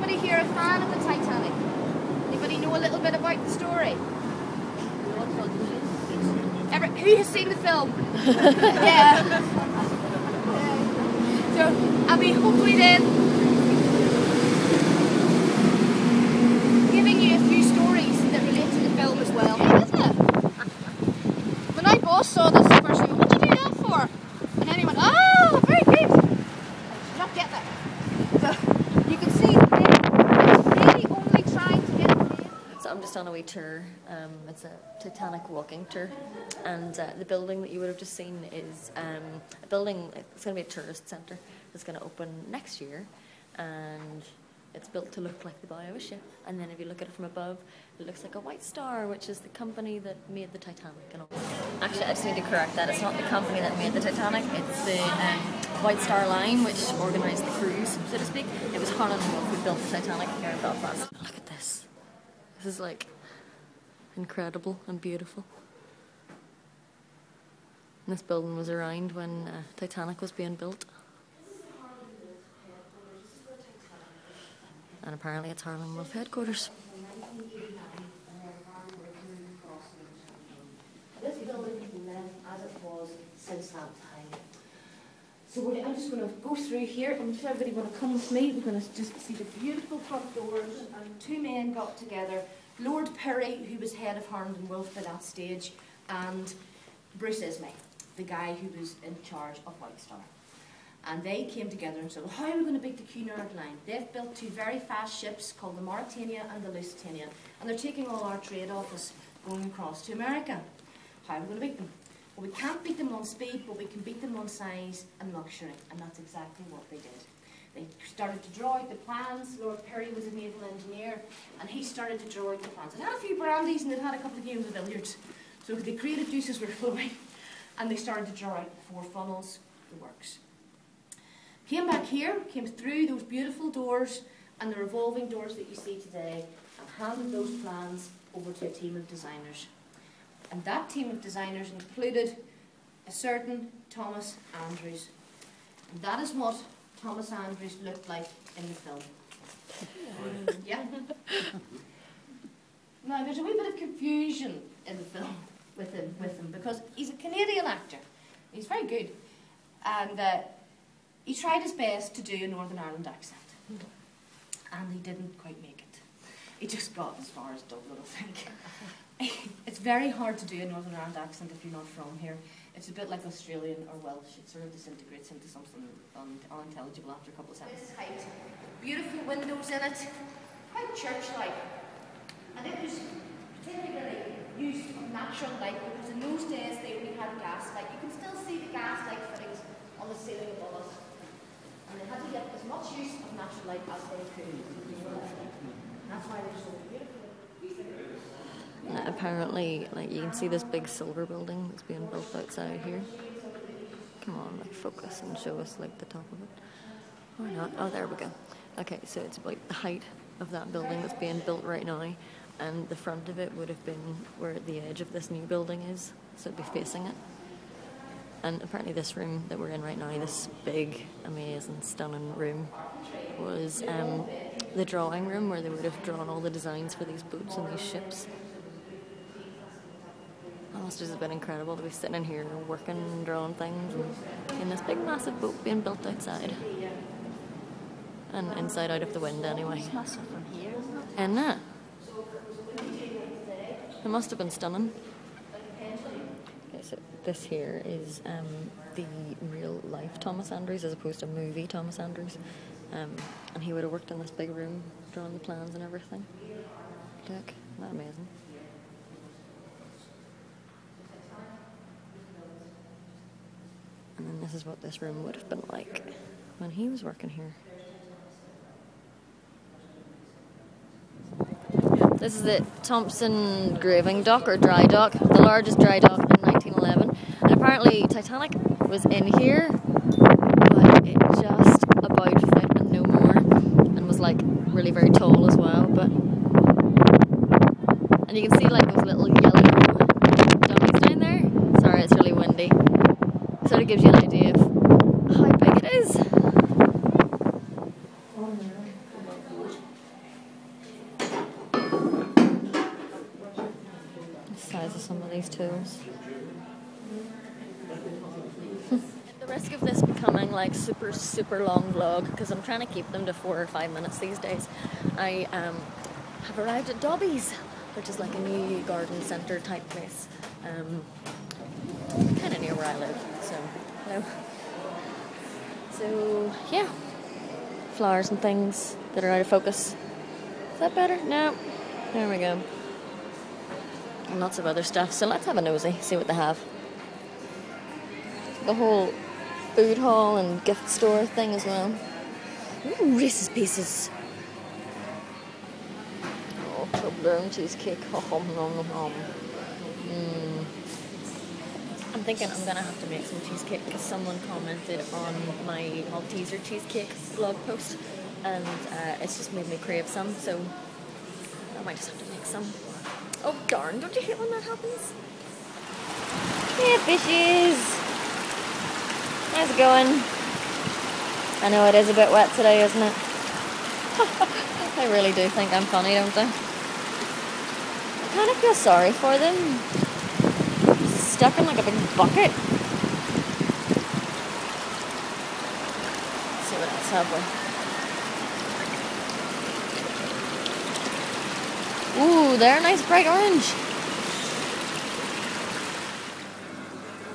anybody here a fan of the Titanic? Anybody know a little bit about the story? Who has seen the film? Yeah. So, I'll be hopefully then giving you a few stories that relate to the film as well. Isn't it? When my boss saw this the first time, what did you do that for? And then he went, oh, very good. I did not get that. So, you can see they're really only trying to get it made. So I'm just on a wee tour. It's a Titanic walking tour, and the building that you would have just seen is a building. It's going to be a tourist centre. It's going to open next year, and it's built to look like the bow of a ship. And then if you look at it from above, it looks like a White Star, which is the company that made the Titanic. And all. Actually, I just need to correct that. It's not the company that made the Titanic. It's the White Star Line, which organised the cruise, so to speak. It was Harlan and Wolff who built the Titanic here in Belfast. Look at this. This is like incredible and beautiful. And this building was around when Titanic was being built. And apparently it's Harlan and Wolff headquarters. This building has been left as it was since that time. So I'm just going to go through here, and if everybody want to come with me, we're going to just see the beautiful front doors. And two men got together, Lord Perry, who was head of Harland and Wolff by that stage, and Bruce Ismay, the guy who was in charge of White Star. And they came together and said, well, how are we going to beat the Cunard line? They've built two very fast ships called the Mauretania and the Lusitania, and they're taking all our trade off us going across to America. How are we going to beat them? Well, we can't beat them on speed, but we can beat them on size and luxury, and that's exactly what they did. They started to draw out the plans. Lord Perry was a naval engineer, and he started to draw out the plans. They'd had a few brandies and they'd had a couple of games of billiards, so the creative juices were flowing, and they started to draw out the four funnels, the works. Came back here, came through those beautiful doors and the revolving doors that you see today, and handed those plans over to a team of designers. And that team of designers included a certain Thomas Andrews. And that is what Thomas Andrews looked like in the film. Yeah? Now, there's a wee bit of confusion in the film with him because he's a Canadian actor. He's very good. And he tried his best to do a Northern Ireland accent. And he didn't quite make it. He just got as far as Dublin, I think. It's very hard to do a Northern Ireland accent if you're not from here. It's a bit like Australian or Welsh. It sort of disintegrates into something unintelligible after a couple of sentences. Beautiful windows in it, quite church-like. And it was particularly used of natural light because in those days they only had gas light. You can still see the gas light fittings on the ceiling above us. And they had to get as much use of natural light as they could. That's why they're so beautiful. Apparently, like, you can see this big silver building that's being built outside here. Come on, like, focus and show us like the top of it. Or not? Oh, there we go. Okay, so it's about the height of that building that's being built right now, and the front of it would have been where the edge of this new building is, so it'd be facing it. And apparently this room that we're in right now, this big, amazing, stunning room, was the drawing room where they would have drawn all the designs for these boats and these ships. That must have just been incredible to be sitting in here working, drawing things, and in this big massive boat being built outside. And inside out of the wind anyway. It's massive from here, isn't it? And that. It must have been stunning. Okay, so this here is the real life Thomas Andrews as opposed to movie Thomas Andrews. And he would have worked in this big room drawing the plans and everything. Look, isn't that amazing? And then this is what this room would have been like when he was working here. This is the Thompson Graving Dock, or dry dock, the largest dry dock in 1911. And apparently Titanic was in here, but it just about fit and no more, and was like really very tall as well. But and you can see like those little yellow dummies down there. Sorry, it's really windy. It sort of gives you an idea of how big it is. some of these tools. The risk of this becoming like super long vlog, because I'm trying to keep them to 4 or 5 minutes these days. I have arrived at Dobby's, which is like a new garden centre type place. Kind of near where I live, so hello. So yeah, flowers and things that are out of focus. Is that better? No. There we go. And lots of other stuff. So let's have a nosy, see what they have. The whole food hall and gift store thing as well. Ooh, Reese's Pieces. Oh, Toblerone cheesecake. Oh, nom, nom, nom. I'm thinking I'm gonna have to make some cheesecake because someone commented on my Malteser cheesecake blog post, and it's just made me crave some, so I might just have to make some. Oh darn, don't you hate when that happens? Yeah, fishes! How's it going? I know it is a bit wet today, isn't it? I really do think I'm funny, don't I? I kind of feel sorry for them. Stuck in like a big bucket. Let's see what else have we. Ooh, they're a nice bright orange.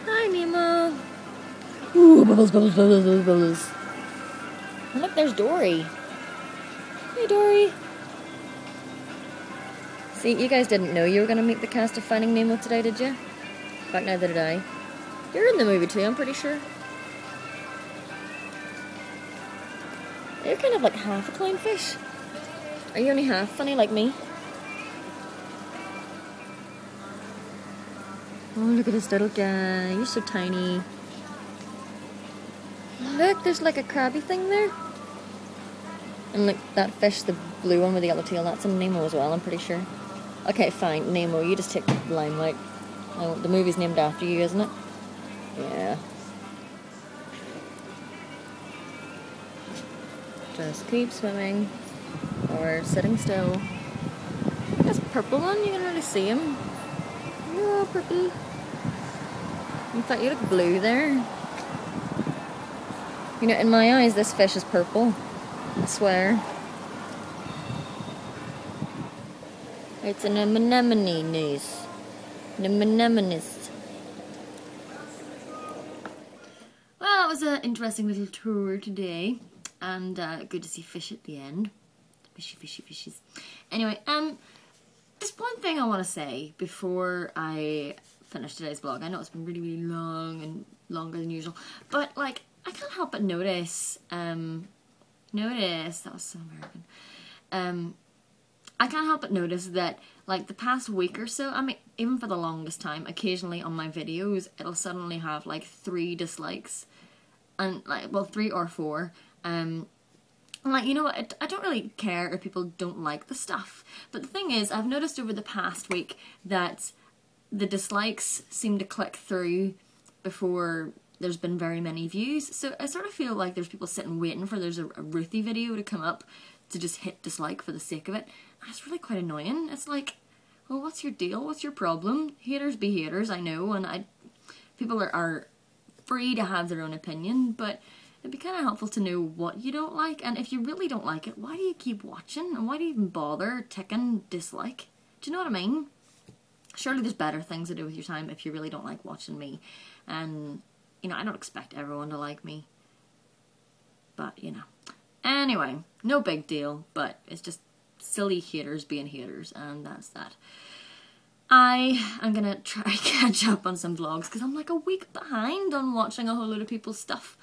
Hi, Nemo. Ooh, bubbles, bubbles, bubbles, bubbles, bubbles. And look, there's Dory. Hey, Dory. See, you guys didn't know you were going to meet the cast of Finding Nemo today, did you? In fact, neither did I. You're in the movie too, I'm pretty sure. You're kind of like half a clownfish. Are you only half funny like me? Oh, look at this little guy. You're so tiny. Look, there's like a crabby thing there. And look, that fish, the blue one with the yellow tail, that's in Nemo as well, I'm pretty sure. Okay, fine, Nemo, you just take the limelight. Oh, the movie's named after you, isn't it? Yeah. Just keep swimming. Or sitting still. This purple one, you can hardly see him. Oh, purple. In fact, you look blue there. You know, in my eyes, this fish is purple. I swear. It's an anemone nose. Anemones. Well, it was an interesting little tour today, and good to see fish at the end. Fishy, fishy, fishes. Anyway, just one thing I want to say before I finish today's vlog. I know it's been really long and longer than usual, but like I can't help but notice. Notice that was so American. I can't help but notice that, like, the past week or so, I mean, even for the longest time, occasionally on my videos, it'll suddenly have, like, 3 dislikes. And, like, well, 3 or 4. Like, you know what, I don't really care if people don't like the stuff. But the thing is, I've noticed over the past week that the dislikes seem to click through before there's been very many views. So I sort of feel like there's people sitting waiting for there's a Ruthie video to come up to just hit dislike for the sake of it. And it's really quite annoying. It's like, well, what's your deal? What's your problem? Haters be haters, I know, and people are free to have their own opinion, but it'd be kind of helpful to know what you don't like, and if you really don't like it, why do you keep watching, and why do you even bother ticking dislike? Do you know what I mean? Surely there's better things to do with your time if you really don't like watching me, and, you know, I don't expect everyone to like me, but, you know. Anyway, no big deal, but it's just silly haters being haters, and that's that. I am gonna try to catch up on some vlogs, because I'm like a week behind on watching a whole load of people's stuff,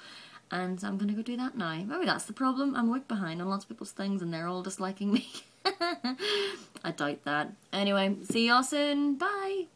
and I'm gonna go do that now. Maybe that's the problem, I'm a week behind on lots of people's things, and they're all disliking me. I doubt that. Anyway, see y'all soon, bye!